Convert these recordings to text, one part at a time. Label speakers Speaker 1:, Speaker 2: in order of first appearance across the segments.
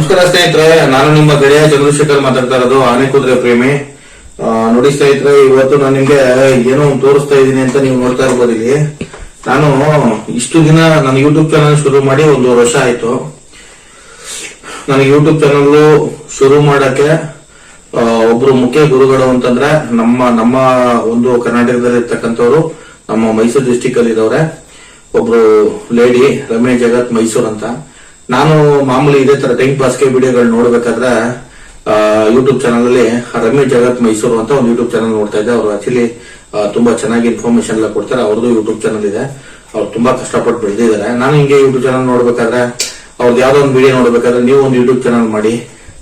Speaker 1: ನಮಸ್ಕಾರ ಸ್ನೇಹಿತರೆ, ನಾನು ನಿಮ್ಮ ಗೆಳೆಯ ಚಂದ್ರಶೇಖರ್ ಮಾತಾಡ್ತಾ ಇರೋದು, ಆನೆಕುದುರೆ ಪ್ರೇಮಿ. ನೋಡಿ ಸ್ನೇಹಿತರೆ, ಇವತ್ತು ನಾನು ನಿಮ್ಗೆ ಏನೋ ತೋರಿಸ್ತಾ ಇದ್ದೀನಿ ಅಂತ ನೀವು ನೋಡ್ತಾ ಇರ್ಬೋದು. ಇಲ್ಲಿ ನಾನು ಇಷ್ಟು ದಿನ ನನ್ನ ಯೂಟ್ಯೂಬ್ ಚಾನಲ್ ಶುರು ಮಾಡಿ 1 ವರ್ಷ ಆಯ್ತು. ನನಗೆ ಯೂಟ್ಯೂಬ್ ಚಾನಲ್ ಶುರು ಮಾಡಕ್ಕೆ ಒಬ್ರು ಮುಖ್ಯ ಗುರುಗಳು ಅಂತಂದ್ರೆ ನಮ್ಮ ಒಂದು ಕರ್ನಾಟಕದಲ್ಲಿ ಇರ್ತಕ್ಕಂಥವ್ರು, ನಮ್ಮ ಮೈಸೂರು ಡಿಸ್ಟಿಕ್ ಅಲ್ಲಿ ಇರೋರೆ ಒಬ್ರು ಲೇಡಿ ರಮೇಶ್ ಜಗತ್ ಮೈಸೂರು ಅಂತ. ನಾನು ಮಾಮೂಲಿ ಇದೇ ತರ ಟೈಮ್ ಪಾಸ್ಗೆ ವಿಡಿಯೋಗಳು ನೋಡ್ಬೇಕಾದ್ರೆ ಯೂಟ್ಯೂಬ್ ಚಾನಲ್ ಅಲ್ಲಿ ರಮೇಶ್ ಜಗತ್ ಮೈಸೂರು ಅಂತ ಒಂದು ಯೂಟ್ಯೂಬ್ ಚಾನಲ್ ನೋಡ್ತಾ ಇದ್ದೆ. ಅವರು ಆಕ್ಚುಲಿ ತುಂಬಾ ಚೆನ್ನಾಗಿ ಇನ್ಫಾರ್ಮೇಶನ್ ಎಲ್ಲ ಕೊಡ್ತಾರೆ. ಅವ್ರದ್ದು ಯೂಟ್ಯೂಬ್ ಚಾನಲ್ ಇದೆ, ಅವ್ರು ತುಂಬಾ ಕಷ್ಟಪಟ್ಟು ಬೆಳೆದಿದ್ದಾರೆ. ನಾನು ಹಿಂಗೆ ಯೂಟ್ಯೂಬ್ ಚಾನಲ್ ನೋಡ್ಬೇಕಾದ್ರೆ ಅವ್ರದ್ದು ಯಾವ್ದೋ ಒಂದು ವಿಡಿಯೋ ನೋಡ್ಬೇಕಾದ್ರೆ ನೀವು ಒಂದು ಯೂಟ್ಯೂಬ್ ಚಾನಲ್ ಮಾಡಿ,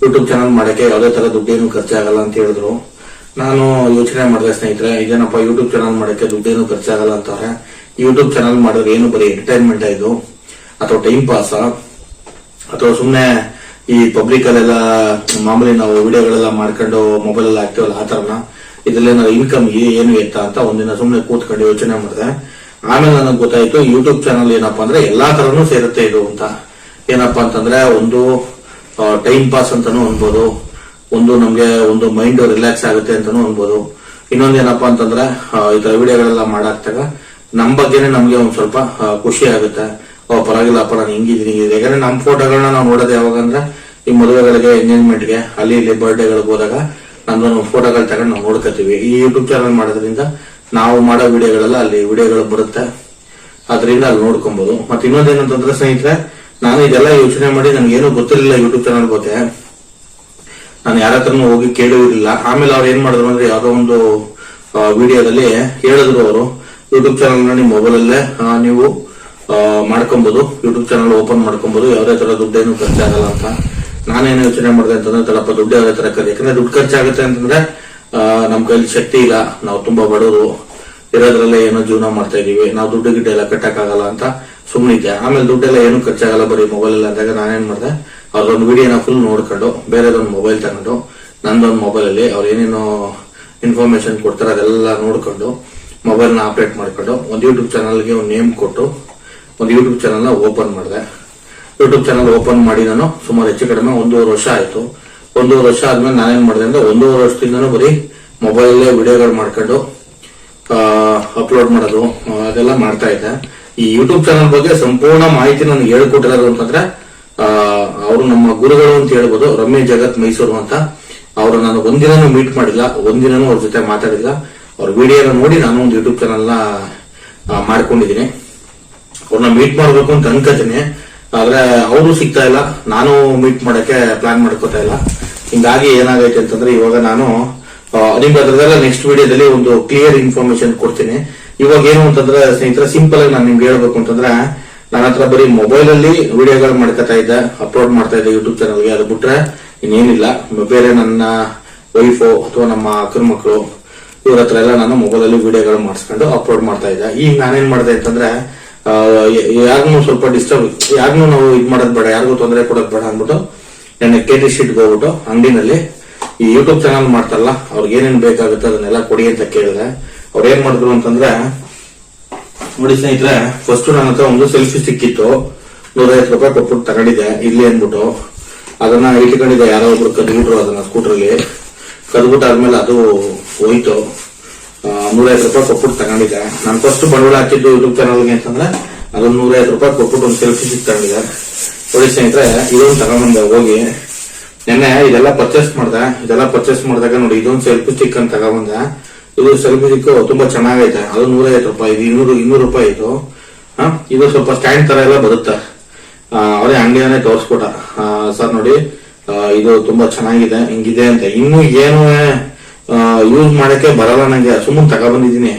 Speaker 1: ಯೂಟ್ಯೂಬ್ ಚಾನಲ್ ಮಾಡಕ್ಕೆ ಯಾವುದೇ ತರ ದುಡ್ಡೇನು ಖರ್ಚಾಗಲ್ಲ ಅಂತ ಹೇಳಿದ್ರು. ನಾನು ಯೋಚನೆ ಮಾಡಿದೆ ಸ್ನೇಹಿತರೆ, ಇದೇನಪ್ಪ ಯೂಟ್ಯೂಬ್ ಚಾನಲ್ ಮಾಡಕ್ಕೆ ದುಡ್ಡೇನು ಖರ್ಚಾಗಲ್ಲ ಅಂತಾರೆ. ಯೂಟ್ಯೂಬ್ ಚಾನಲ್ ಮಾಡಿದ್ರೆ ಏನು ಬರೀ ಎಂಟರ್ಟೈನ್ಮೆಂಟ್ ಇದು ಅಥವಾ ಟೈಮ್ ಪಾಸ್ ಅಥವಾ ಸುಮ್ನೆ ಈ ಪಬ್ಲಿಕ್ ಅಲ್ಲೆಲ್ಲ ಮಾಮೂಲಿ ನಾವು ವಿಡಿಯೋಗಳೆಲ್ಲ ಮಾಡ್ಕೊಂಡು ಮೊಬೈಲ್ ಅಲ್ಲಿ ಹಾಕ್ತಿವಲ್ಲ ಆ ತರನ, ಇದ್ರಲ್ಲೇನಾದ್ರು ಇನ್ಕಮ್ ಏನು ಎತ್ತ ಅಂತ ಒಂದಿನ ಸುಮ್ನೆ ಕೂತ್ಕೊಂಡು ಯೋಚನೆ ಮಾಡಿದೆ. ಆಮೇಲೆ ನನಗೆ ಗೊತ್ತಾಯ್ತು ಯೂಟ್ಯೂಬ್ ಚಾನಲ್ ಏನಪ್ಪಾ ಅಂದ್ರೆ ಎಲ್ಲಾ ತರನು ಸೇರುತ್ತೆ ಇದು ಅಂತ. ಏನಪ್ಪಾ ಅಂತಂದ್ರೆ ಒಂದು ಟೈಮ್ ಪಾಸ್ ಅಂತಾನು ಅನ್ಬೋದು, ಒಂದು ನಮ್ಗೆ ಒಂದು ಮೈಂಡ್ ರಿಲ್ಯಾಕ್ಸ್ ಆಗುತ್ತೆ ಅಂತಾನು ಅನ್ಬೋದು. ಇನ್ನೊಂದ್ ಏನಪ್ಪಾ ಅಂತಂದ್ರೆ ಈ ತರ ವಿಡಿಯೋಗಳೆಲ್ಲ ಮಾಡಾಕ್ತಾಗ ನಮ್ ಬಗ್ಗೆನೆ ನಮ್ಗೆ ಒಂದ್ ಸ್ವಲ್ಪ ಖುಷಿ ಆಗುತ್ತೆ. ಪರವಾಗಿಲ್ಲಪ್ಪ, ನಾನು ಹಿಂಗಿದ್ದೀನಿ. ಯಾಕಂದ್ರೆ ನಮ್ ಫೋಟೋಗಳನ್ನ ನಾವು ನೋಡೋದು ಯಾವಾಗ ಅಂದ್ರೆ ಈ ಮದುವೆಗಳಿಗೆ, ಎಂಗೇಜ್ಮೆಂಟ್ಗೆ, ಅಲ್ಲಿ ಇಲ್ಲಿ ಬರ್ಡೇಗಳಿಗೆ ಹೋದಾಗ ನಮ್ದೊಂದು ಫೋಟೋಗಳು ತಗೊಂಡು ನಾವು ನೋಡ್ಕೋತೀವಿ. ಈ ಯೂಟ್ಯೂಬ್ ಚಾನಲ್ ಮಾಡೋದ್ರಿಂದ ನಾವು ಮಾಡೋ ವಿಡಿಯೋಗಳೆಲ್ಲ ಅಲ್ಲಿ ವಿಡಿಯೋಗಳು ಬರುತ್ತೆ, ಅದರಿಂದ ಅಲ್ಲಿ ನೋಡ್ಕೊಬಹುದು. ಮತ್ತೆ ಇನ್ನೊಂದೇನಂತಂದ್ರೆ ಸ್ನೇಹಿತರೆ, ನಾನು ಇದೆಲ್ಲ ಯೋಚನೆ ಮಾಡಿ ನನ್ಗೇನು ಗೊತ್ತಿರಲಿಲ್ಲ ಯೂಟ್ಯೂಬ್ ಚಾನಲ್ ಬಗ್ಗೆ. ನಾನು ಯಾರ ಹತ್ರನೂ ಹೋಗಿ ಕೇಳುವುದಿಲ್ಲ. ಆಮೇಲೆ ಅವ್ರು ಏನ್ ಮಾಡಿದ್ರು ಅಂದ್ರೆ ಯಾವ್ದೋ ಒಂದು ವಿಡಿಯೋದಲ್ಲಿ ಹೇಳಿದ್ರು, ಅವರು ಯೂಟ್ಯೂಬ್ ಚಾನಲ್ ನಿಮ್ಮ ಮೊಬೈಲ್ ಅಲ್ಲೇ ನೀವು ಮಾಡ್ಕೊಬಹುದು, ಯೂಟ್ಯೂಬ್ ಚಾನಲ್ ಓಪನ್ ಮಾಡ್ಕೊಬಹುದು, ಯಾವುದೇ ತರ ದುಡ್ಡೇನು ಖರ್ಚಾಗಲ್ಲ ಅಂತ. ನಾನೇನು ಯೋಚನೆ ಮಾಡಿದೆ ಅಂತಂದ್ರೆ ತಲಪ ದುಡ್ಡು ಯಾವುದೇ ತರ ಯಾಕಂದ್ರೆ ದುಡ್ಡು ಖರ್ಚಾಗುತ್ತೆ ಅಂತಂದ್ರೆ ನಮ್ ಕೈಲಿ ಶಕ್ತಿ ಇಲ್ಲ, ನಾವು ತುಂಬಾ ಬಡವರು ಇರೋದ್ರಲ್ಲೇ ಏನೋ ಜೀವನ ಮಾಡ್ತಾ ಇದೀವಿ, ನಾವು ದುಡ್ಡು ಗಿಡ್ಡ ಎಲ್ಲ ಕಟ್ಟಕ್ಕಾಗಲ್ಲ ಅಂತ ಸುಮ್ಮನಿದ್ದೆ. ಆಮೇಲೆ ದುಡ್ಡೆಲ್ಲ ಏನು ಖರ್ಚಾಗಲ್ಲ ಬರೀ ಮೊಬೈಲ್ ಎಲ್ಲ ಅಂದಾಗ ನಾನೇನ್ ಮಾಡಿದೆ, ಅವ್ರದೊಂದು ವಿಡಿಯೋನ ಫುಲ್ ನೋಡ್ಕೊಂಡು ಬೇರೆದೊಂದು ಮೊಬೈಲ್ ತಗೊಂಡು ನಂದೊಂದು ಮೊಬೈಲ್ ಅಲ್ಲಿ ಅವ್ರು ಏನೇನೋ ಇನ್ಫಾರ್ಮೇಶನ್ ಕೊಡ್ತಾರೆ ಅದೆಲ್ಲ ನೋಡ್ಕೊಂಡು ಮೊಬೈಲ್ ನ ಆಪರೇಟ್ ಮಾಡ್ಕೊಂಡು ಒಂದು ಯೂಟ್ಯೂಬ್ ಚಾನಲ್ಗೆ ಒಂದು ನೇಮ್ ಕೊಟ್ಟು ಒಂದು ಯೂಟ್ಯೂಬ್ ಚಾನಲ್ ನ ಓಪನ್ ಮಾಡಿದೆ. ಯೂಟ್ಯೂಬ್ ಚಾನಲ್ ಓಪನ್ ಮಾಡಿ ನಾನು ಸುಮಾರು ಹೆಚ್ಚು ಕಡಿಮೆ 1.5 ವರ್ಷ ಆಯ್ತು. 1.5 ವರ್ಷ ಆದ್ಮೇಲೆ ನಾನೇನ್ ಮಾಡಿದೆ ಅಂದ್ರೆ 1.5 ವರ್ಷದಿಂದನೂ ಬರೀ ಮೊಬೈಲ್ ವಿಡಿಯೋಗಳು ಮಾಡ್ಕೊಂಡು ಅಪ್ಲೋಡ್ ಮಾಡೋದು ಅದೆಲ್ಲ ಮಾಡ್ತಾ ಇದ್ದೆ. ಈ ಯೂಟ್ಯೂಬ್ ಚಾನಲ್ ಬಗ್ಗೆ ಸಂಪೂರ್ಣ ಮಾಹಿತಿ ನನಗೆ ಹೇಳ್ಕೊಟ್ಟಿರೋದು ಅಂತಂದ್ರೆ ಅವರು ನಮ್ಮ ಗುರುಗಳು ಅಂತ ಹೇಳ್ಬೋದು, ರಮೇಶ್ ಜಗತ್ ಮೈಸೂರು ಅಂತ. ಅವರು ನಾನು ಒಂದಿನೂ ಮೀಟ್ ಮಾಡಿಲ್ಲ, ಒಂದಿನೂ ಅವ್ರ ಜೊತೆ ಮಾತಾಡಿಲ್ಲ. ಅವ್ರ ವಿಡಿಯೋನ ನೋಡಿ ನಾನು ಒಂದು ಯೂಟ್ಯೂಬ್ ಚಾನಲ್ ನ ಮಾಡ್ಕೊಂಡಿದ್ದೀನಿ. ಅವ್ರನ್ನ ಮೀಟ್ ಮಾಡ್ಬೇಕು ಅಂತ ಅನ್ಕೋತೀನಿ, ಆದ್ರೆ ಅವರು ಸಿಗ್ತಾ ಇಲ್ಲ, ನಾನು ಮೀಟ್ ಮಾಡಕ್ಕೆ ಪ್ಲಾನ್ ಮಾಡ್ಕೋತಾ ಇಲ್ಲ. ಹಿಂಗಾಗಿ ಏನಾಗೈತೆ ಅಂತಂದ್ರೆ ಇವಾಗ ನಾನು ನಿಮ್ಗೆ ಅದ್ರದೆಲ್ಲ ನೆಕ್ಸ್ಟ್ ವಿಡಿಯೋದಲ್ಲಿ ಒಂದು ಕ್ಲಿಯರ್ ಇನ್ಫಾರ್ಮೇಶನ್ ಕೊಡ್ತೀನಿ. ಇವಾಗ ಏನು ಅಂತಂದ್ರೆ ಸ್ನೇಹಿತರೆ, ಸಿಂಪಲ್ ಆಗಿ ನಾನು ನಿಮ್ಗೆ ಹೇಳ್ಬೇಕು ಅಂತಂದ್ರೆ, ನನ್ನ ಹತ್ರ ಬರೀ ಮೊಬೈಲ್ ಅಲ್ಲಿ ವಿಡಿಯೋಗಳು ಮಾಡ್ಕೊತಾ ಇದ್ದೆ, ಅಪ್ಲೋಡ್ ಮಾಡ್ತಾ ಇದ್ದೆ ಯೂಟ್ಯೂಬ್ ಚಾನಲ್ಗೆ. ಅದು ಬಿಟ್ರೆ ಇನ್ನೇನಿಲ್ಲ. ಬೇರೆ ನನ್ನ ವೈಫು ಅಥವಾ ನಮ್ಮ ಅಕ್ಕನ ಮಕ್ಕಳು ಇವ್ರ ಹತ್ರ ಎಲ್ಲ ನಾನು ಮೊಬೈಲ್ ಅಲ್ಲಿ ವಿಡಿಯೋಗಳು ಮಾಡಿಸ್ಕೊಂಡು ಅಪ್ಲೋಡ್ ಮಾಡ್ತಾ ಇದ್ದೆ. ಈಗ ನಾನೇನ್ ಮಾಡಿದೆ ಅಂತಂದ್ರೆ, ಯಾರನ್ನೂ ಸ್ವಲ್ಪ ಡಿಸ್ಟರ್ಬ್, ಯಾರನ್ನೂ ನಾವು ಇದ್ ಮಾಡೋದ್ ಬೇಡ, ಯಾರಿಗೂ ತೊಂದರೆ ಕೊಡೋದ್ ಬೇಡ ಅಂದ್ಬಿಟ್ಟು ನನ್ನ KT ಶೀಟ್ಗೆ ಹೋಗ್ಬಿಟ್ಟು ಅಂಗಡಿನಲ್ಲಿ ಈ ಯೂಟ್ಯೂಬ್ ಚಾನಲ್ ಮಾಡ್ತಾರಲ್ಲ ಅವ್ರಿಗೆ ಏನೇನ್ ಬೇಕಾಗುತ್ತೆ ಅದನ್ನೆಲ್ಲ ಕೊಡಿ ಅಂತ ಕೇಳಿದೆ. ಅವ್ರು ಏನ್ ಮಾಡಿದ್ರು ಅಂತಂದ್ರೆ, ನೋಡಿ ಸ್ನೇಹಿತರೆ, ಫಸ್ಟ್ ನನ್ನ ಹತ್ರ ಒಂದು ಸೆಲ್ಫಿ ಸಿಕ್ಕಿತ್ತು, 150 ರೂಪಾಯಿ ಕೊಟ್ಬಿಟ್ಟು ತಗೊಂಡಿದ್ದೆ ಇಲ್ಲಿ ಅಂದ್ಬಿಟ್ಟು. ಅದನ್ನ ಇಟ್ಕೊಂಡಿದ್ದೆ, ಯಾರೋ ಒಬ್ರು ಕದ್ಬಿಟ್ರು ಅದನ್ನ ಸ್ಕೂಟರ್ಲಿ. ಕದ್ಬಿಟ್ಟು ಆದ್ಮೇಲೆ ಅದು ಹೋಯ್ತು. 150 ರೂಪಾಯಿ ಕೊಟ್ಬಿಟ್ಟು ತಗೊಂಡಿದ್ದೆ. ನಾನು ಫಸ್ಟ್ ಬಂಡವಾಳ ಹಾಕಿದ್ದು ಯೂಟ್ಯೂಬ್ ಚಾನಲ್ಗೆ ಅಂತಂದ್ರೆ ಅದೊಂದು 150 ರೂಪಾಯಿ ಕೊಟ್ಬಿಟ್ಟು ಒಂದು ಸೆಲ್ಫಿ ಸಿಕ್ ತಗೊಂಡಿದ್ದೆ. ನೋಡಿ ಸ್ನೇಹಿತರೆ, ಇದೊಂದು ತಗೊಂಡ್ಬಂದೆ ಹೋಗಿ. ನೆನ್ನೆ ಇದೆಲ್ಲ ಪರ್ಚೇಸ್ ಮಾಡಿದೆ. ಇದೆಲ್ಲ ಪರ್ಚೇಸ್ ಮಾಡಿದಾಗ ನೋಡಿ ಇದೊಂದು ಸೆಲ್ಫಿ ಸ್ಟಿಕ್ ಅಂತ ತಗೊಂಡ್ಬಂದೆ. ಇದು ಸೆಲ್ಫಿ ಸ್ಟಿಕ್ ತುಂಬಾ ಚೆನ್ನಾಗೈತೆ. ಅದು 150 ರೂಪಾಯಿ, ಇದು 200 ರೂಪಾಯಿ ಇದು. ಇದು ಸ್ವಲ್ಪ ಸ್ಟ್ಯಾಂಡ್ ತರ ಎಲ್ಲ ಬರುತ್ತೆ. ಅವರೇ ಅಂಗಡಿಯನ್ನೇ ತೋರಿಸ್ಕೊಟ, ಸರ್ ನೋಡಿ ಇದು ತುಂಬಾ ಚೆನ್ನಾಗಿದೆ, ಹಿಂಗಿದೆ ಅಂತ. ಇನ್ನು ಏನು ಯೂಸ್ ಮಾಡಕ್ಕೆ ಬರಲ್ಲ ನಂಗೆ, ಸುಮ್ಮನೆ ತಗೊಬಂದಿದ್ದೀನಿ.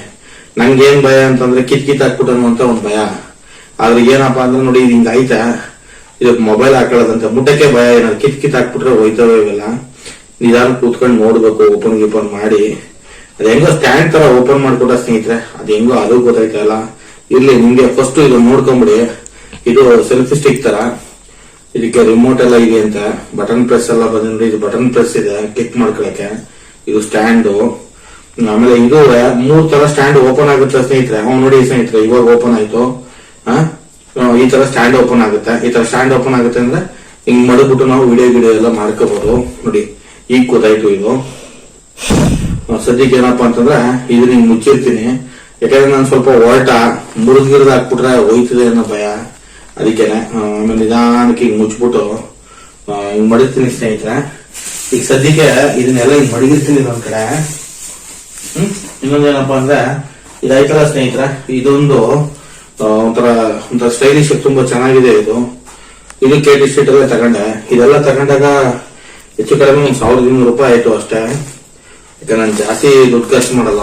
Speaker 1: ನಂಗೆ ಏನ್ ಭಯ ಅಂತಂದ್ರೆ ಕಿತ್ ಹಾಕ್ಬಿಟ್ಟನು ಅಂತ ಒಂದ್ ಭಯ. ಆದ್ರೆ ಏನಪ್ಪಾ ಅಂದ್ರೆ ನೋಡಿ ಇದು ಹಿಂಗ ಐತೆ, ಇದಕ್ಕೆ ಮೊಬೈಲ್ ಹಾಕೊಳ್ಳೋದಂತ ಮುಟ್ಟಕ್ಕೆ ಭಯ. ಏನಾದ್ರು ಕಿತ್ ಹಾಕ್ಬಿಟ್ರೆ ಹೋಯ್ತವೆ ಇವೆಲ್ಲ. ನಿಧಾನ ಕೂತ್ಕೊಂಡು ನೋಡ್ಬೇಕು, ಓಪನ್ ಗಿಪನ್ ಮಾಡಿ. ಅದ್ ಹೆಂಗೋ ಸ್ಟ್ಯಾಂಡ್ ತರ ಓಪನ್ ಮಾಡ್ಕೊಟ್ಟ ಸ್ನೇಹಿತರೆ, ಅದ್ ಹೆಂಗೋ ಅದು ಗೊತ್ತಾಯ್ತಲ್ಲ. ಇರ್ಲಿ, ನಿಮ್ಗೆ ಫಸ್ಟ್ ಇದು ನೋಡ್ಕೊಂಬಿಡಿ. ಇದು ಸೆಲ್ಫಿ ಸ್ಟಿಕ್ ತರ, ಇದಕ್ಕೆ ರಿಮೋಟ್ ಎಲ್ಲ ಇದೆ ಅಂತ, ಬಟನ್ ಪ್ರೆಸ್ ಎಲ್ಲ ಬಂದ್ರೆ ಇದು ಬಟನ್ ಪ್ರೆಸ್ ಇದೆ ಕ್ಲಿಕ್ ಮಾಡ್ಕೊಳಕ್ಕೆ. ಇದು ಸ್ಟ್ಯಾಂಡ್. ಆಮೇಲೆ ಇದು 3 ತರ ಸ್ಟ್ಯಾಂಡ್ ಓಪನ್ ಆಗುತ್ತೆ ಸ್ನೇಹಿತರೆ. ನೋಡಿ ಸ್ನೇಹಿತರೆ, ಇವಾಗ ಓಪನ್ ಆಯ್ತು. ಈ ತರ ಸ್ಟ್ಯಾಂಡ್ ಓಪನ್ ಆಗುತ್ತೆ. ಈ ತರ ಸ್ಟ್ಯಾಂಡ್ ಓಪನ್ ಆಗುತ್ತೆ ಅಂದ್ರೆ ಹಿಂಗ್ ಮಡಗ್ಬಿಟ್ಟು ನಾವು ವಿಡಿಯೋ ಎಲ್ಲ ಮಾಡ್ಕೋಬಹುದು. ನೋಡಿ ಈಗ ಗೊತ್ತಾಯ್ತು ಇದು. ಸದ್ಯಕ್ಕೆ ಏನಪ್ಪಾ ಅಂತಂದ್ರೆ ಇದನ್ನ ಹಿಂಗ್ ಮುಚ್ಚಿರ್ತೀನಿ, ಯಾಕಂದ್ರೆ ನಾನು ಸ್ವಲ್ಪ ಹೊರಟ ಮುರಿದ್ಗಿರ್ದ ಹಾಕ್ಬಿಟ್ರೆ ಹೋಯ್ತದೆ ಅನ್ನೋ ಭಯ, ಅದಕ್ಕೇನೆ ಆಮೇಲೆ ನಿಧಾನಕ್ಕೆ ಹಿಂಗ್ ಮುಚ್ಬಿಟ್ಟು ಹಿಂಗ್ ಮಡಗ್ತೀನಿ ಸ್ನೇಹಿತರೆ. ಈಗ ಸದ್ಯಕ್ಕೆ ಇದನ್ನೆಲ್ಲ ಹಿಂಗ್ ಮಡಗಿರ್ತೀನಿ ಒಂದ್ ಕಡೆ. ಇನ್ನೊಂದೇನಪ್ಪಾ ಅಂದ್ರೆ ಇದಾಯ್ತಲ್ಲ ಸ್ನೇಹಿತರೆ, ಇದೊಂದು ಒಂಥರ ಸ್ಟೈಲಿಶ್ ತುಂಬಾ ಚೆನ್ನಾಗಿದೆ ಇದು. ಇದು KT ಸ್ಟ್ರೀಟ್ ಅಲ್ಲೇ ತಗೊಂಡೆ. ಇದೆಲ್ಲ ತಗೊಂಡಾಗ ಹೆಚ್ಚು ಕಡಿಮೆ 1200 ರೂಪಾಯಿ ಆಯ್ತು ಅಷ್ಟೇ. ಯಾಕಂದ್ರೆ ನಾನು ಜಾಸ್ತಿ ದುಡ್ಡು ಖರ್ಚು ಮಾಡಲ್ಲ,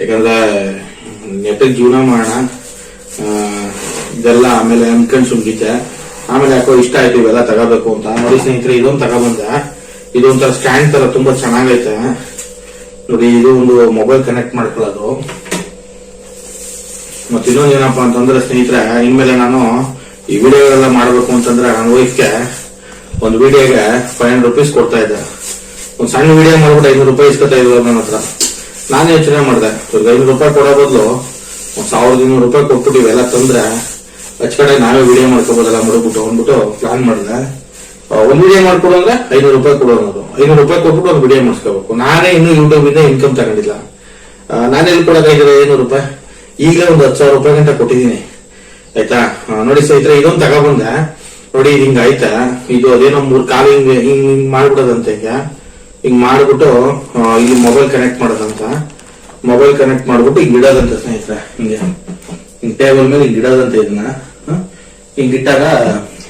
Speaker 1: ಯಾಕಂದ್ರೆ ನೆಟ್ಟಿಗೆ ಜೀವನ ಮಾಡೋಣ ಇದೆಲ್ಲ. ಆಮೇಲೆ ಅನ್ಕೊಂಡ್ ಸುಮ್ಗಿದ್ದೆ, ಆಮೇಲೆ ಯಾಕೋ ಇಷ್ಟ ಆಯ್ತು ಇವೆಲ್ಲ ತಗೋಬೇಕು ಅಂತ. ನೋಡಿ ಸ್ನೇಹಿತರೆ, ಇದೊಂದು ತಗೊಬಂದೆ. ಇದು ಒಂಥರ ಸ್ಟ್ಯಾಂಡ್ ತರ ತುಂಬಾ ಚೆನ್ನಾಗೈತೆ ನೋಡಿ. ಇದು ಒಂದು ಮೊಬೈಲ್ ಕನೆಕ್ಟ್ ಮಾಡ್ಕೊಳ್ಳೋದು. ಮತ್ತೆ ಇನ್ನೊಂದು ಏನಪ್ಪಾ ಅಂತಂದ್ರೆ ಸ್ನೇಹಿತರೆ, ಇನ್ಮೇಲೆ ನಾನು ಈ ವಿಡಿಯೋಗಳೆಲ್ಲ ಮಾಡ್ಬೇಕು ಅಂತಂದ್ರೆ ನನ್ನ ವೈಫ್ಗೆ ಒಂದು ವಿಡಿಯೋಗೆ 500 ರೂಪೀಸ್ ಕೊಡ್ತಾ ಇದ್ದೆ. ಒಂದ್ ಸಣ್ಣ ವಿಡಿಯೋ ಮಾಡ್ಬಿಟ್ಟು 500 ರೂಪಾಯಿ ಇಸ್ಕೊತಾ ಇದ್ರು ನನ್ನ ಹತ್ರ. ನಾನೇ ಯೋಚನೆ ಮಾಡಿದೆ, 500 ರೂಪಾಯಿ ಕೊಡೋ ಬದಲು 1200 ರೂಪಾಯಿ ಕೊಟ್ಬಿಟ್ಟು ಇವೆಲ್ಲ ತಂದ್ರೆ ಹಚ್ ಕಡೆ ನಾವೇ ವಿಡಿಯೋ ಮಾಡ್ಕೋಬೋದಲ್ಲ ಮಾಡ್ಬಿಟ್ಟು ಅಂದ್ಬಿಟ್ಟು ಪ್ಲಾನ್ ಮಾಡಿದೆ. ಒಂದ್ ವಿಡಿಯೋ ಮಾಡ್ಕೊಡು ಅಂದ್ರೆ 500 ರೂಪಾಯಿ ಕೊಡೋದು, 500 ರೂಪಾಯಿ ಕೊಟ್ಬಿಟ್ಟು ಒಂದು ವಿಡಿಯೋ ಮಾಡಿಸ್ಕೋಬೇಕು. ನಾನೇ ಇನ್ನು ಯೂಟ್ಯೂಬ್ ಇಂದ ಇನ್ಕಮ್ ತಗೊಂಡಿಲ್ಲ. ನಾನೇ ಎಲ್ಲಿ ಕೊಡೋದಾಗಿದ್ರೆ 500 ರೂಪಾಯಿ, ಈಗಲೇ ಒಂದು 10,000 ರೂಪಾಯಿ ಗಂಟ ಕೊಟ್ಟಿದ್ದೀನಿ ಆಯ್ತಾ. ನೋಡಿ ಸ್ನೇಹಿತರೆ, ಇದೊಂದು ತಗೊಬಂದೆ. ನೋಡಿ ಇದು ಹಿಂಗ ಆಯ್ತಾ, ಇದು ಅದೇನೋ 3 ಕಾಲು ಹಿಂಗ್ ಮಾಡ್ಬಿಡೋದಂತ. ಹಿಂಗ್ ಮಾಡ್ಬಿಟ್ಟು ಇಲ್ಲಿ ಮೊಬೈಲ್ ಕನೆಕ್ಟ್ ಮಾಡೋದಂತ. ಮೊಬೈಲ್ ಕನೆಕ್ಟ್ ಮಾಡ್ಬಿಟ್ಟು ಹಿಂಗ್ ಇಡೋದಂತ ಸ್ನೇಹಿತರೆ. ಹಿಂಗ್ ಟೇಬಲ್ ಮೇಲೆ ಹಿಂಗ್ ಇಡೋದಂತ. ಇದನ್ನ ಹಿಂಗ್ ಇಟ್ಟಾಗ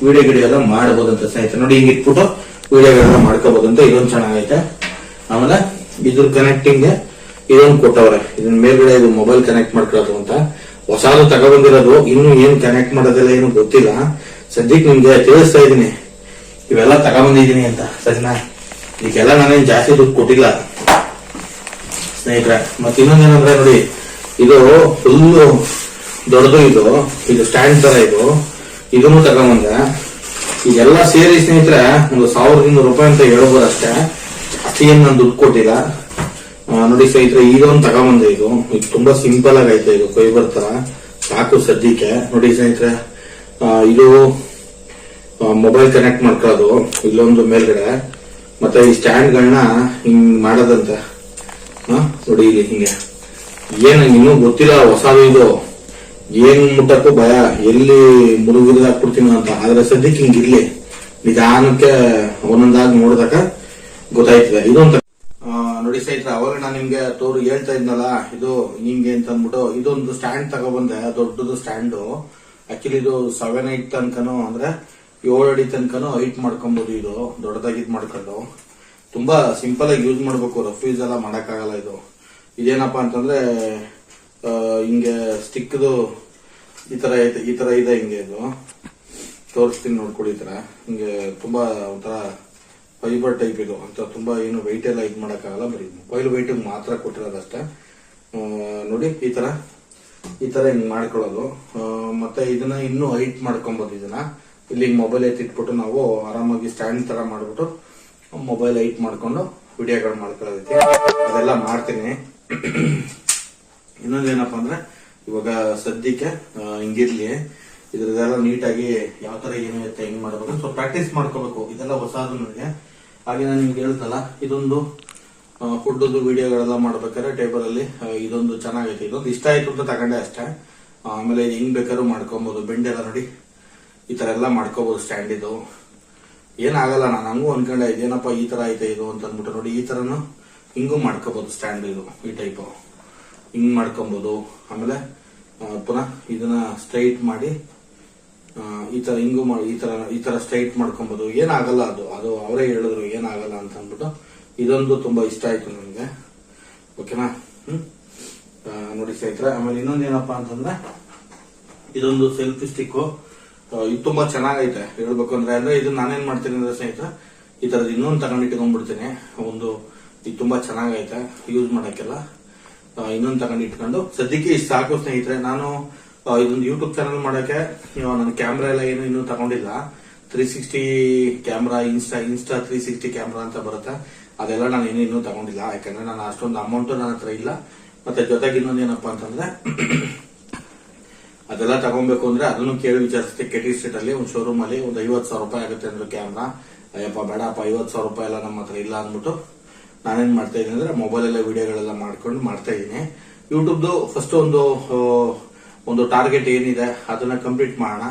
Speaker 1: ವಿಡಿಯೋ ಎಲ್ಲ ಮಾಡಬಹುದಂತ ಸ್ನೇಹಿತರೆ. ನೋಡಿ ಹಿಂಗ್ ಇಟ್ಬಿಟ್ಟು ವಿಡಿಯೋಗಳೆಲ್ಲ ಮಾಡ್ಕೋಬಹುದಂತ. ಇದೊಂದು ಚೆನ್ನಾಗೈತೆ. ಆಮೇಲೆ ಇದ್ರ ಕನೆಕ್ಟಿಂಗ್ ಇದೊಂದು ಕೊಟ್ಟವ್ರೆ, ಇದನ್ನ ಮೇಲ್ಗಡೆ ಇದು ಮೊಬೈಲ್ ಕನೆಕ್ಟ್ ಮಾಡ್ಕೊಳ್ಳೋದು ಅಂತ. ಹೊಸದು ತಗೊಬಂದಿರೋದು, ಇನ್ನು ಏನ್ ಕನೆಕ್ಟ್ ಮಾಡೋದೆಲ್ಲ ಏನು ಗೊತ್ತಿಲ್ಲ. ಸದ್ಯಕ್ಕೆ ನಿಮ್ಗೆ ತಿಳಿಸ್ತಾ ಇದೀನಿ ಇವೆಲ್ಲ ತಗೊಬಂದಿದೀನಿ ಅಂತ, ಸರಿನಾ. ಇದಕ್ಕೆಲ್ಲ ನಾನೇನ್ ಜಾಸ್ತಿ ದುಡ್ಡು ಕೊಟ್ಟಿಲ್ಲ ಸ್ನೇಹಿತರೆ. ಮತ್ತೆ ಇನ್ನೊಂದೇನಂದ್ರೆ ನೋಡಿ, ಇದು ಫುಲ್ ದೊಡ್ಡದು. ಇದು ಸ್ಟ್ಯಾಂಡ್ ತರ ಇದನ್ನು ತಗೊಂಬಂದೆ. ಇದೆಲ್ಲ ಸೇರಿ ಸ್ನೇಹಿತರೆ ಒಂದು 1200 ರೂಪಾಯಿ ಅಂತ ಹೇಳ್ಬೋದು ಅಷ್ಟೇ, ಜಾಸ್ತಿ ಏನ್ ನಾನು ದುಡ್ಡು ಕೊಟ್ಟಿಲ್ಲ. ನೋಡಿ ಸ್ನೇಹಿತರೆ, ಇದೊಂದು ತಗೊಂಬಂದೆ. ಇದು ತುಂಬಾ ಸಿಂಪಲ್ ಆಗೈತೆ, ಇದು ಫೈಬರ್ ತರ ಸಾಕು ಸದ್ಯಕ್ಕೆ. ನೋಡಿ ಸ್ನೇಹಿತರೆ, ಇದು ಮೊಬೈಲ್ ಕನೆಕ್ಟ್ ಮಾಡ್ಕೊಳ್ಳೋದು ಇಲ್ಲೊಂದು ಮೇಲ್ಗಡೆ. ಮತ್ತೆ ಈ ಸ್ಟ್ಯಾಂಡ್ ಗಳನ್ನ ಹಿಂಗ್ ಮಾಡೋದಂತ. ನೋಡಿ ಇಲ್ಲಿ ಹಿಂಗೆ ಏನ್ ಇನ್ನೂ ಗೊತ್ತಿಲ್ಲ, ಹೊಸದು ಇದು. ಏನ್ ಮುಟ್ಟಕ್ಕೂ ಭಯ, ಎಲ್ಲಿ ಮುರುಗಿದ ಹಾಕ್ಬಿಡ್ತೀನಿ ಅಂತ. ಆದ್ರೆ ಸದ್ಯಕ್ಕೆ ಹಿಂಗಿರ್ಲಿ, ನಿಧಾನಕ್ಕೆ ಒಂದೊಂದಾಗಿ ನೋಡಿದಾಗ ಗೊತ್ತಾಯ್ತದೆ. ಇದೊಂದು ನೋಡಿ ಸ್ನೇಹಿತರೆ, ಅವಾಗ ನಾನು ನಿಮ್ಗೆ ಹೇಳ್ತಾ ಇದ್ನಲ್ಲ ಇದು ಹಿಂಗೆ ಅಂತ ಅಂದ್ಬಿಟ್ಟು, ಇದೊಂದು ಸ್ಟ್ಯಾಂಡ್ ತಗೊಬಂದೆ, ದೊಡ್ಡದು ಸ್ಟ್ಯಾಂಡು. ಆಕ್ಚುಲಿ ಇದು 7-8 ತನಕನೂ ಅಂದ್ರೆ 7 ಅಡಿ ತನಕನೂ ಹೈಟ್ ಮಾಡ್ಕೊಬಹುದು. ಇದು ದೊಡ್ಡದಾಗಿ ಮಾಡ್ಕೊಂಡು ತುಂಬಾ ಸಿಂಪಲ್ ಆಗಿ ಯೂಸ್ ಮಾಡ್ಬೇಕು, ರಫ್ ಯೂಸ್ ಎಲ್ಲ ಮಾಡಕ್ಕಾಗಲ್ಲ. ಇದೇನಪ್ಪಾ ಅಂತಂದ್ರೆ ಹಿಂಗೆ ಸ್ಟಿಕ್ದು ಈ ತರ ಇದೆ. ಹಿಂಗೆ ಇದು ತೋರಿಸ್ತೀನಿ ನೋಡ್ಕೊಡಿ. ಈ ತರ ಹಿಂಗೆ ತುಂಬಾ ಒಂಥರ ಫೈಬರ್ ಟೈಪ್ ಇದು ಅಂತ. ತುಂಬಾ ಏನು ವೆಯ್ಟ್ ಎಲ್ಲ ಇದು ಮಾಡಕ್ಕಾಗಲ್ಲ, ಬರೀ ಮೊಬೈಲ್ ವೆಯ್ಟ್ ಮಾತ್ರ ಕೊಟ್ಟಿರೋದಷ್ಟೇ. ನೋಡಿ ಈ ತರ ಹಿಂಗ್ ಮಾಡ್ಕೊಳ್ಳೋದು. ಮತ್ತೆ ಇದನ್ನ ಇನ್ನೂ ಹೈಟ್ ಮಾಡ್ಕೊಬಹುದು. ಇದನ್ನ ಇಲ್ಲಿ ಮೊಬೈಲ್ ಎತ್ತಿಟ್ಬಿಟ್ಟು ನಾವು ಆರಾಮಾಗಿ ಸ್ಟ್ಯಾಂಡ್ ತರ ಮಾಡ್ಬಿಟ್ಟು ಮೊಬೈಲ್ ಹೈಟ್ ಮಾಡ್ಕೊಂಡು ವಿಡಿಯೋಗಳು ಮಾಡ್ಕೊಳ್ಳೋದಕ್ಕೆ ಅದೆಲ್ಲ ಮಾಡ್ತೀನಿ. ಇನ್ನೊಂದೇನಪ್ಪಾ ಅಂದ್ರೆ ಇವಾಗ ಸದ್ಯಕ್ಕೆ ಹಿಂಗಿರ್ಲಿ, ಇದ್ರದೆಲ್ಲ ನೀಟಾಗಿ ಯಾವ ತರ ಏನು ಇರುತ್ತೆ ಹೆಂಗ್ ಮಾಡ್ಬೇಕು ಸ್ವಲ್ಪ ಪ್ರಾಕ್ಟೀಸ್ ಮಾಡ್ಕೋಬೇಕು. ಇದೆಲ್ಲ ಹೊಸದು ನನಗೆ. ಹಾಗೆ ನಾನು ನಿಮ್ಗೆ ಹೇಳ್ತಲ್ಲ, ಇದೊಂದು ಫುಡ್ದು ವಿಡಿಯೋಗಳೆಲ್ಲ ಮಾಡ್ಬೇಕಾದ್ರೆ ಟೇಬಲ್ ಅಲ್ಲಿ ಇದೊಂದು ಚೆನ್ನಾಗೈತೆ. ಇದೊಂದು ಇಷ್ಟ ಆಯ್ತು ಅಂತ ತಗೊಂಡೆ ಅಷ್ಟೇ. ಆಮೇಲೆ ಹೆಂಗ್ ಬೇಕಾದ್ರೂ ಮಾಡ್ಕೊಬಹುದು. ಬೆಂಡೆಲ್ಲ ನೋಡಿ ಈ ತರ ಎಲ್ಲ ಮಾಡ್ಕೋಬಹುದು. ಸ್ಟ್ಯಾಂಡ್ ಇದು ಏನಾಗಲ್ಲ. ನಾನು ಹಂಗೂ ಅನ್ಕೊಂಡೆ ಇದೇನಪ್ಪ ಈ ತರ ಐತೆ ಇದು ಅಂತ ಅಂದ್ಬಿಟ್ಟು. ನೋಡಿ ಈ ತರನು ಹಿಂಗೂ ಮಾಡ್ಕೋಬಹುದು. ಸ್ಟ್ಯಾಂಡ್ ಇದು ಈ ಟೈಪ್ ಹಿಂಗ್ ಮಾಡ್ಕೊಬಹುದು. ಆಮೇಲೆ ಪುನಃ ಇದನ್ನ ಸ್ಟ್ರೈಟ್ ಮಾಡಿ ಈ ತರ ಹಿಂಗೂ ಮಾಡಿ ಈ ತರ ಸ್ಟ್ರೈಟ್ ಮಾಡ್ಕೊಬಹುದು. ಏನಾಗಲ್ಲ, ಅದು ಅವರೇ ಹೇಳಿದ್ರು ಏನಾಗಲ್ಲ ಅಂತ ಅಂದ್ಬಿಟ್ಟು. ಇದೊಂದು ತುಂಬಾ ಇಷ್ಟ ಆಯ್ತು ನನಗೆ. ಓಕೆನಾ. ನೋಡಿ ಸ್ನೇಹಿತರೆ, ಆಮೇಲೆ ಇನ್ನೊಂದೇನಪ್ಪಾ ಅಂತಂದ್ರೆ ಇದೊಂದು ಸೆಲ್ಫಿ ಸ್ಟಿಕ್. ಇದು ತುಂಬಾ ಚೆನ್ನಾಗೈತೆ ಹೇಳ್ಬೇಕು ಅಂದ್ರೆ ಇದು ನಾನೇನ್ ಮಾಡ್ತೀನಿ ಅಂದ್ರೆ ಸ್ನೇಹಿತರೆ, ಈ ತರದ್ ಇನ್ನೊಂದು ತಗೊಂಡು ಇಟ್ಕೊಂಡ್ಬಿಡ್ತೀನಿ. ಇದು ತುಂಬಾ ಚೆನ್ನಾಗೈತೆ ಯೂಸ್ ಮಾಡಕ್ಕೆಲ್ಲ. ಇನ್ನೊಂದು ತಗೊಂಡು ಇಟ್ಕೊಂಡು ಸದ್ಯಕ್ಕೆ ಇಷ್ಟು ಸಾಕು ಸ್ನೇಹಿತರೆ. ನಾನು ಇದೊಂದು ಯೂಟ್ಯೂಬ್ ಚಾನಲ್ ಮಾಡಕ್ಕೆ ನನ್ನ ಕ್ಯಾಮ್ರಾ ಎಲ್ಲ ಏನು ಇನ್ನೂ ತಗೊಂಡಿಲ್ಲ. 360 ಕ್ಯಾಮ್ರಾ, ಇನ್ಸ್ಟಾ 360 ಕ್ಯಾಮ್ರಾ ಅಂತ ಬರುತ್ತೆ. ಅದೆಲ್ಲ ನಾನು ಇನ್ನೂ ತಗೊಂಡಿಲ್ಲ, ಯಾಕಂದ್ರೆ ನಾನು ಅಷ್ಟೊಂದು ಅಮೌಂಟ್ ನನ್ನ ಹತ್ರ ಇಲ್ಲ. ಮತ್ತೆ ಜೊತೆಗೆ ಇನ್ನೊಂದು ಏನಪ್ಪಾ ಅಂತಂದ್ರೆ ಅದೆಲ್ಲ ತಗೊಬೇಕು ಅಂದ್ರೆ ಅದನ್ನು ಕೇಳಿ ವಿಚಾರಿಸುತ್ತೆ. ಕೆಟಿ ಸ್ಟ್ರೀಟ್ ಅಲ್ಲಿ ಒಂದು ಶೋರೂಮ್ ಅಲ್ಲಿ ಒಂದು 50,000 ರೂಪಾಯಿ ಆಗುತ್ತೆ ಅಂದ್ರೆ ಕ್ಯಾಮ್ರಾ. ಅಯ್ಯಪ್ಪ ಬೇಡಪ್ಪ 50,000 ರೂಪಾಯಿ ಎಲ್ಲ ನಮ್ಮ ಹತ್ರ ಇಲ್ಲ ಅಂದ್ಬಿಟ್ಟು ನಾನೇನ್ ಮಾಡ್ತಾ ಇದ್ದೀನಿ ಅಂದ್ರೆ ಮೊಬೈಲ್ ಎಲ್ಲ ವಿಡಿಯೋಗಳೆಲ್ಲ ಮಾಡ್ಕೊಂಡು ಮಾಡ್ತಾ ಇದ್ದೀನಿ. ಯೂಟ್ಯೂಬ್ದು ಫಸ್ಟ್ ಒಂದು ಟಾರ್ಗೆಟ್ ಏನಿದೆ ಅದನ್ನ ಕಂಪ್ಲೀಟ್ ಮಾಡೋಣ.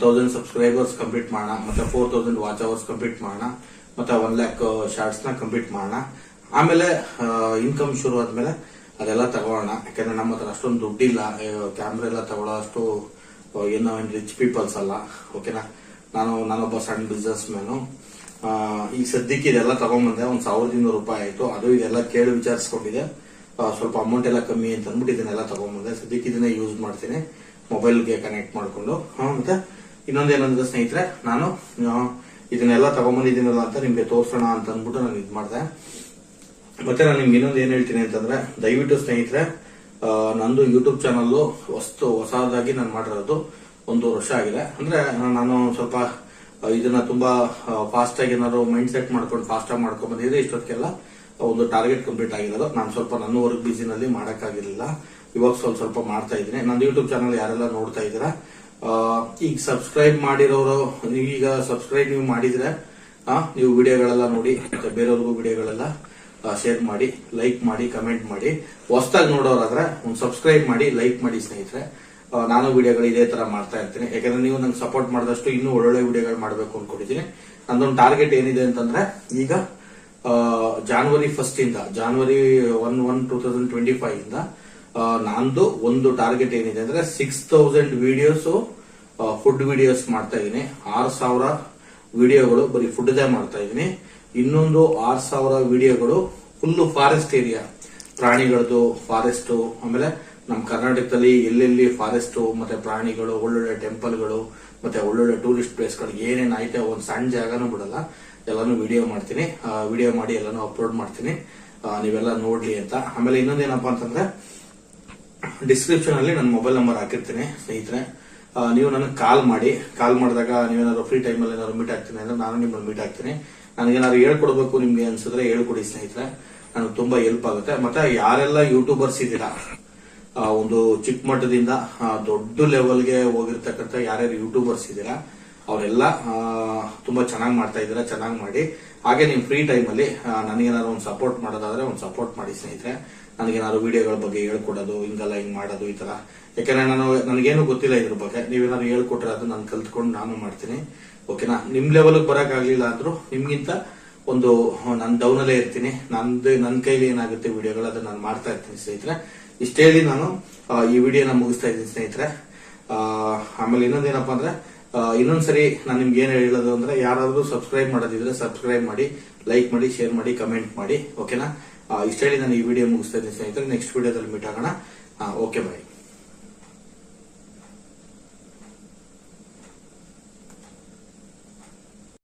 Speaker 1: 1000 ಸಬ್ಸ್ಕ್ರೈಬರ್ಸ್ ಕಂಪ್ಲೀಟ್ ಮಾಡೋಣ, ಮತ್ತೆ 4000 ವಾಚ್ ಅವರ್ಸ್ ಕಂಪ್ಲೀಟ್ ಮಾಡೋಣ, ಮತ್ತೆ 1 lakh ಶಾರ್ಟ್ಸ್ ನ ಕಂಪ್ಲೀಟ್ ಮಾಡೋಣ. ಆಮೇಲೆ ಇನ್ಕಮ್ ಶುರು ಆದ್ಮೇಲೆ ಅದೆಲ್ಲ ತಗೋಣ. ಯಾಕಂದ್ರೆ ನಮ್ಮ ಹತ್ರ ಅಷ್ಟೊಂದು ದುಡ್ಡಿಲ್ಲ, ಕ್ಯಾಮ್ರಾ ಎಲ್ಲ ತಗೊಳ್ಳೋ ಅಷ್ಟು ಏನೋ ರಿಚ್ ಪೀಪಲ್ಸ್ ಅಲ್ಲ. ಓಕೆನಾ, ನಾನೊಬ್ಬ ಸಣ್ಣ ಬಿಸ್ನೆಸ್ ಮ್ಯಾನು. ಈಗ ಸದ್ಯಕ್ಕೆ ಇದೆಲ್ಲ ತಗೊಂಡ್ಬಂದೆ, ಒಂದ್ 1,200 ರೂಪಾಯಿ ಆಯ್ತು. ಅದು ಇದೆಲ್ಲ ಕೇಳಿ ವಿಚಾರಿಸ್ಕೊಂಡಿದೆ, ಸ್ವಲ್ಪ ಅಮೌಂಟ್ ಎಲ್ಲ ಕಮ್ಮಿ ಅಂತ ಅಂದ್ಬಿಟ್ಟು ಇದನ್ನೆಲ್ಲ ತಗೊಂಡ್ಬಂದೆ. ಸದ್ಯಕ್ಕೆ ಇದನ್ನೇ ಯೂಸ್ ಮಾಡ್ತೀನಿ ಮೊಬೈಲ್ಗೆ ಕನೆಕ್ಟ್ ಮಾಡ್ಕೊಂಡು. ಮತ್ತೆ ಇನ್ನೊಂದೇನಂದ್ರೆ ಸ್ನೇಹಿತರೆ, ನಾನು ಇದನ್ನೆಲ್ಲ ತಗೊಂಡ್ಬಂದಿದ್ದೀನಲ್ಲ ಅಂತ ನಿಮ್ಗೆ ತೋರ್ಸೋಣ ಅಂತ ಅಂದ್ಬಿಟ್ಟು ನಾನು ಇದ್ ಮಾಡಿದೆ. ಮತ್ತೆ ನಾನು ನಿಮ್ಗೆ ಇನ್ನೊಂದು ಏನ್ ಹೇಳ್ತೀನಿ ಅಂತಂದ್ರೆ, ದಯವಿಟ್ಟು ಸ್ನೇಹಿತರೆ, ನಂದು ಯೂಟ್ಯೂಬ್ ಚಾನಲ್ ಹೊಸದಾಗಿ ನಾನು ಮಾಡಿರೋದು 1 ವರ್ಷ ಆಗಿದೆ. ಅಂದ್ರೆ ನಾನು ಸ್ವಲ್ಪ ಇದನ್ನ ತುಂಬಾ ಫಾಸ್ಟ್ ಆಗಿ ಏನಾದ್ರು ಮೈಂಡ್ ಸೆಟ್ ಮಾಡ್ಕೊಂಡು ಫಾಸ್ಟ್ ಆಗಿ ಮಾಡ್ಕೊಂಡ್ ಬಂದಿದ್ರೆ ಇಷ್ಟೊತ್ತಿಗೆಲ್ಲ ಒಂದು ಟಾರ್ಗೆಟ್ ಕಂಪ್ಲೀಟ್ ಆಗಿರೋದು. ನಾನು ಸ್ವಲ್ಪ ನನ್ನ ವರ್ಕ್ ಬಿಸಿನಲ್ಲಿ ಮಾಡಕ್ಕಾಗಿರ್ಲಿಲ್ಲ. ಇವಾಗ ಸ್ವಲ್ಪ ಮಾಡ್ತಾ ಇದ್ದೀನಿ. ನನ್ನ ಯೂಟ್ಯೂಬ್ ಚಾನಲ್ ಯಾರೆಲ್ಲ ನೋಡ್ತಾ ಇದ್ದೀರಾ, ಈಗ ಸಬ್ಸ್ಕ್ರೈಬ್ ಮಾಡಿರೋರು, ನೀವೀಗ ಸಬ್ಸ್ಕ್ರೈಬ್ ನೀವು ಮಾಡಿದ್ರೆ ನೀವು ವಿಡಿಯೋಗಳೆಲ್ಲ ನೋಡಿ, ಮತ್ತೆ ಬೇರೆಯವ್ರಿಗೂ ವಿಡಿಯೋಗಳೆಲ್ಲ ಶೇರ್ ಮಾಡಿ, ಲೈಕ್ ಮಾಡಿ, ಕಮೆಂಟ್ ಮಾಡಿ. ಹೊಸದಾಗಿ ನೋಡೋರಾದ್ರೆ ಒಂದು ಸಬ್ಸ್ಕ್ರೈಬ್ ಮಾಡಿ, ಲೈಕ್ ಮಾಡಿ ಸ್ನೇಹಿತರೆ. ನಾನು ವಿಡಿಯೋಗಳು ಇದೇ ತರ ಮಾಡ್ತಾ ಇರ್ತೀನಿ. ಯಾಕಂದ್ರೆ ನೀವು ನಂಗೆ ಸಪೋರ್ಟ್ ಮಾಡಿದಷ್ಟು ಇನ್ನೂ ಒಳ್ಳೊಳ್ಳೆ ವಿಡಿಯೋಗಳು ಮಾಡಬೇಕು ಅನ್ಕೊಂಡಿದ್ದೀನಿ. ನಂದೊಂದು ಟಾರ್ಗೆಟ್ ಏನಿದೆ ಅಂತಂದ್ರೆ, ಈಗ January 1st ಇಂದ January 1, 2025 ಇಂದ ನಂದು ಒಂದು ಟಾರ್ಗೆಟ್ ಏನಿದೆ ಅಂದ್ರೆ 6,000 ವಿಡಿಯೋಸ್, ಫುಡ್ ವಿಡಿಯೋಸ್ ಮಾಡ್ತಾ ಇದೀನಿ. 6,000 ವಿಡಿಯೋಗಳು ಬರೀ ಫುಡ್ ದೇ ಮಾಡ್ತಾ ಇದೀನಿ. ಇನ್ನೊಂದು 6,000 ವಿಡಿಯೋಗಳು ಫುಲ್ ಫಾರೆಸ್ಟ್ ಏರಿಯಾ, ಪ್ರಾಣಿಗಳದ್ದು ಫಾರೆಸ್ಟ್. ಆಮೇಲೆ ನಮ್ಮ ಕರ್ನಾಟಕದಲ್ಲಿ ಎಲ್ಲೆಲ್ಲಿ ಫಾರೆಸ್ಟ್ ಮತ್ತೆ ಪ್ರಾಣಿಗಳು, ಒಳ್ಳೊಳ್ಳೆ ಟೆಂಪಲ್ಗಳು, ಮತ್ತೆ ಒಳ್ಳೊಳ್ಳೆ ಟೂರಿಸ್ಟ್ ಪ್ಲೇಸ್ಗಳು ಏನೇನ್ ಐತೆ ಒಂದು ಸಣ್ಣ ಜಾಗನೂ ಬಿಡಲ್ಲ, ಎಲ್ಲಾನು ವಿಡಿಯೋ ಮಾಡ್ತೀನಿ. ವಿಡಿಯೋ ಮಾಡಿ ಎಲ್ಲಾನು ಅಪ್ಲೋಡ್ ಮಾಡ್ತೀನಿ, ನೀವೆಲ್ಲ ನೋಡ್ಲಿ ಅಂತ. ಆಮೇಲೆ ಇನ್ನೊಂದೇನಪ್ಪಾ ಅಂತಂದ್ರೆ, ಡಿಸ್ಕ್ರಿಪ್ಷನ್ ಅಲ್ಲಿ ನನ್ನ ಮೊಬೈಲ್ ನಂಬರ್ ಹಾಕಿರ್ತೀನಿ ಸ್ನೇಹಿತರೆ. ನೀವು ನನಗೆ ಕಾಲ್ ಮಾಡಿದಾಗ ನೀವೇನಾದ್ರು ಫ್ರೀ ಟೈಮ್ ಅಲ್ಲಿ ಏನಾದ್ರು ಮೀಟ್ ಆಗ್ತೀನಿ ಅಂದ್ರೆ ನಾನು ನಿಮ್ಮನ್ನು ಮೀಟ್ ಆಗ್ತೀನಿ. ನನಗೇನಾದ್ರು ಹೇಳ್ಕೊಡ್ಬೇಕು ನಿಮ್ಗೆ ಅನ್ಸಿದ್ರೆ ಹೇಳ್ಕೊಡಿ ಸ್ನೇಹಿತರೆ, ನನಗೆ ತುಂಬಾ ಹೆಲ್ಪ್ ಆಗುತ್ತೆ. ಮತ್ತೆ ಯಾರೆಲ್ಲ ಯೂಟ್ಯೂಬರ್ಸ್ ಇದ್ದೀರಾ, ಒಂದು ಚಿಕ್ಕ ಮಟ್ಟದಿಂದ ದೊಡ್ಡ ಲೆವೆಲ್ಗೆ ಹೋಗಿರ್ತಕ್ಕಂಥ ಯಾರ್ಯಾರು ಯೂಟ್ಯೂಬರ್ಸ್ ಇದ್ದೀರಾ, ಅವರೆಲ್ಲ ತುಂಬಾ ಚೆನ್ನಾಗಿ ಮಾಡ್ತಾ ಇದ್ದೀರಾ, ಚೆನ್ನಾಗಿ ಮಾಡಿ. ಹಾಗೆ ನಿಮ್ ಫ್ರೀ ಟೈಮ್ ಅಲ್ಲಿ ನನಗೇನಾದ್ರು ಒಂದು ಸಪೋರ್ಟ್ ಮಾಡೋದಾದ್ರೆ ಒಂದು ಸಪೋರ್ಟ್ ಮಾಡಿ ಸ್ನೇಹಿತರೆ. ನನಗೇನಾದ್ರು ವಿಡಿಯೋಗಳ ಬಗ್ಗೆ ಹೇಳ್ಕೊಡೋದು, ಹಿಂಗೆಲ್ಲ ಹಿಂಗ್ ಮಾಡೋದು, ಈ ತರ. ಯಾಕಂದ್ರೆ ನನಗೇನು ಗೊತ್ತಿಲ್ಲ ಇದ್ರ ಬಗ್ಗೆ, ನೀವೇನಾದ್ರು ಹೇಳ್ಕೊಟ್ರೆ ಅದು ನಾನು ಕಲ್ತ್ಕೊಂಡು ನಾನು ಮಾಡ್ತೀನಿ. ಓಕೆನಾ, ನಿಮ್ ಲೆವೆಲ್ಗೆ ಬರಕ್ ಆಗ್ಲಿಲ್ಲ ಅಂದ್ರೂ ನಿಮ್ಗಿಂತ ಒಂದು ನಾನು ಡೌನ್ ಅಲ್ಲೇ ಇರ್ತೀನಿ. ನನ್ನ ಕೈಲಿ ಏನಾಗುತ್ತೆ ವಿಡಿಯೋಗಳು ಅದನ್ನ ನಾನು ಮಾಡ್ತಾ ಇರ್ತೀನಿ ಸ್ನೇಹಿತರೆ. ಇಷ್ಟ ಹೇಳಿ ನಾನು ಈ ವಿಡಿಯೋನ ಮುಗಿಸ್ತಾ ಇದ್ದೀನಿ ಸ್ನೇಹಿತರೆ. ಆಮೇಲೆ ಇನ್ನೊಂದೇನಪ್ಪಾ ಅಂದ್ರೆ, ಇನ್ನೊಂದ್ಸರಿ ನಾನು ನಿಮ್ಗೆ ಏನ್ ಹೇಳೋದು ಅಂದ್ರೆ, ಯಾರಾದ್ರೂ ಸಬ್ಸ್ಕ್ರೈಬ್ ಮಾಡೋದಿದ್ರೆ ಸಬ್ಸ್ಕ್ರೈಬ್ ಮಾಡಿ, ಲೈಕ್ ಮಾಡಿ, ಶೇರ್ ಮಾಡಿ, ಕಮೆಂಟ್ ಮಾಡಿ. ಓಕೆನಾ, ಇಷ್ಟ ಹೇಳಿ ನಾನು ಈ ವಿಡಿಯೋ ಮುಗಿಸ್ತಾ ಇದ್ದೀನಿ ಸ್ನೇಹಿತರೆ. ನೆಕ್ಸ್ಟ್ ವಿಡಿಯೋದಲ್ಲಿ ಮೀಟ್ ಆಗೋಣ. ಓಕೆ, ಬಾಯ್.